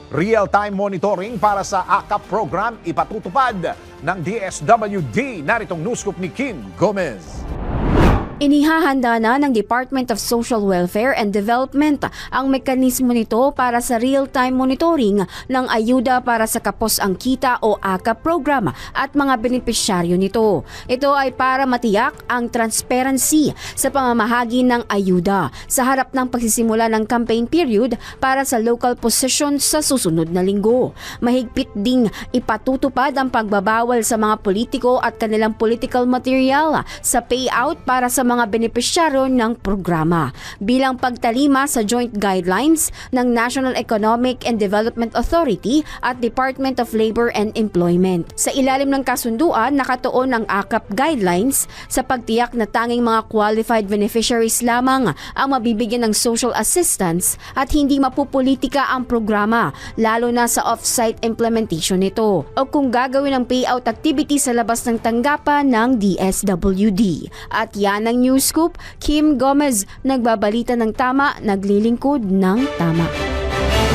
Real-time monitoring para sa AKAP program ipatutupad ng DSWD. Naritong newscoop ni Kim Gomez. Inihahanda na ng Department of Social Welfare and Development ang mekanismo nito para sa real-time monitoring ng ayuda para sa Kapos ang Kita o AKAP program at mga benepisyaryo nito. Ito ay para matiyak ang transparency sa pamamahagi ng ayuda sa harap ng pagsisimula ng campaign period para sa local position sa susunod na linggo. Mahigpit ding ipatutupad ang pagbabawal sa mga politiko at kanilang political material sa payout para sa mga benepisyaryo ng programa bilang pagtalima sa joint guidelines ng National Economic and Development Authority at Department of Labor and Employment. Sa ilalim ng kasunduan, nakatuon ang AKAP guidelines sa pagtiyak na tanging mga qualified beneficiaries lamang ang mabibigyan ng social assistance at hindi mapupolitika ang programa, lalo na sa off-site implementation nito o kung gagawin ang payout activity sa labas ng tanggapan ng DSWD. At yan ang News Scoop, Kim Gomez, nagbabalita ng tama, naglilingkod ng tama.